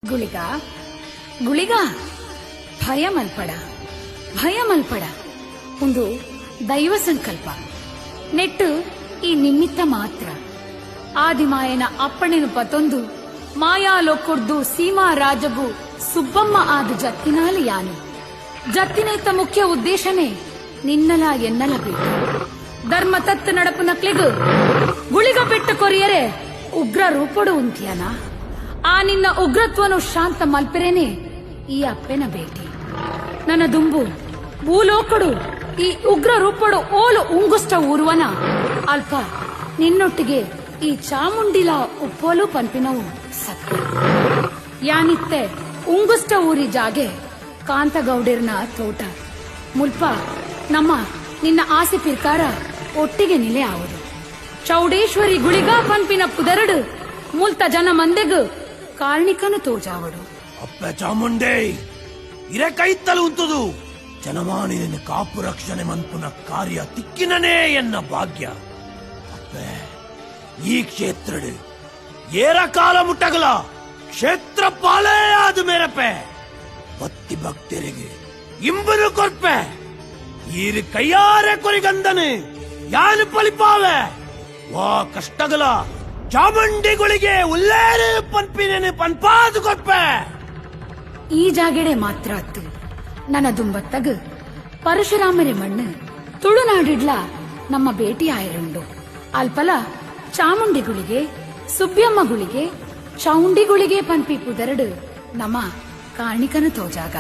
ಗುಳಿಗ ಗುಳಿಗ ಭಯ ಮಲ್ಪಡ ಒಂದು ದೈವ ಸಂಕಲ್ಪ ನೆಟ್ಟು ಈ ನಿಮಿತ್ತ ಮಾತ್ರ ಆದಿಮಾಯನ ಅಪ್ಪಣೆನು ಪತೊಂದು ಮಾಯಾಲೋಕೊರ್ದು ಸೀಮಾ ರಾಜಗು ಸುಬ್ಬಮ್ಮ ಆದ ಜತ್ತಿನಾಲಿ ಯಾನು ಜತ್ತಿನೇತ ಮುಖ್ಯ ಉದ್ದೇಶನೇ ನಿನ್ನಲ ಎನ್ನಲಬೇಕು ಧರ್ಮ ತತ್ ನಡಪು ನಕ್ಲಿಗು ಗುಳಿಗ ಪೆಟ್ಟ ಕೊರಿಯರೆ ಉಗ್ರ ರೂಪಡು ಉಂತ್ಯಾನ ಆ ನಿನ್ನ ಉಗ್ರತ್ವನು ಶಾಂತ ಮಲ್ಪಿರೇನೆ ಈ ಅಪ್ಪೆನ ಭೇಟಿ ನನ್ನ ದುಂಬು ಭೂಲೋಕಡು ಈ ಉಗ್ರ ರೂಪಡು ಓಲು ಉಂಗುಷ್ಟ ಊರುವನ ಅಲ್ಪ ನಿನ್ನೊಟ್ಟಿಗೆ ಈ ಚಾಮುಂಡಿಲ ಉಪ್ಪೋಲು ಪಂಪಿನವು ಸತ್ಯ ಯಾನಿತ್ತೆ ಉಂಗುಷ್ಟ ಊರಿ ಜಾಗೆ ಕಾಂತಗೌಡಿರ್ನ ತೋಟ ಮುಲ್ಪ ನಮ್ಮ ನಿನ್ನ ಆಸೆ ಪಿರ್ಕಾರ ಒಟ್ಟಿಗೆ ನಿಲೆ ಆವುದು ಚೌಡೇಶ್ವರಿ ಗುಳಿಗ ಪಂಪಿನ ಪುದರಡು ಮುಲ್ತ ಜನ ಮಂದೆಗು ಕಾರ್ಣಿಕನು ತೋಜಾವಡು ಅಪ್ಪ ಚಾಮುಂಡೇ ಇರೆ ಕೈತ್ತಲು ಉಂತುದು ಜನಮಾನಿನ ಕಾಪು ರಕ್ಷಣೆ ಮನ್ಪುನ ಕಾರ್ಯ ತಿಕ್ಕಿನನೇ ಎನ್ನ ಭಾಗ್ಯ ಅಪ್ಪೆ ಈ ಕ್ಷೇತ್ರಡು ಏರ ಕಾಲ ಮುಟ್ಟಗಲ ಕ್ಷೇತ್ರ ಪಾಲೇ ಆದ ಮೇರಪ್ಪೆ ಭಕ್ತಿ ಭಕ್ತರಿಗೆ ಇಂಬನು ಕೊರ್ಪೆ ಈರು ಕೈಯಾರೆ ಕೊರಿಗಂದನು ಯಾನು ಪಲಿಪಾವೆ ವಾ ಕಷ್ಟಗಲ ಚಾಮುಂಡಿಗಳಿಗೆ ಉಲ್ಲೇರು ಪನ್ಪಿನೇನು ಪನ್ಪಾದು ಕೊರ್ಪೆ ಈ ಜಾಗೆಡೆ ಮಾತ್ರ ಅತ್ತು ನನ್ನ ದುಂಬತ್ತಗ ಪರಶುರಾಮರೆ ಮಣ್ಣು ತುಳುನಾಡಿಡ್ಲ ನಮ್ಮ ಭೇಟಿ ಆಯರುಂಡು ಅಲ್ಪಲ ಚಾಮುಂಡಿಗುಳಿಗೆ ಸುಬ್ಬಿಯಮ್ಮಗುಳಿಗೆ ಚೌಂಡಿಗುಳಿಗೆ ಪನ್ಪಿ ಪುದರಡು ನಮ್ಮ ಕಾರ್ಣಿಕನು ತೋಜಾಗ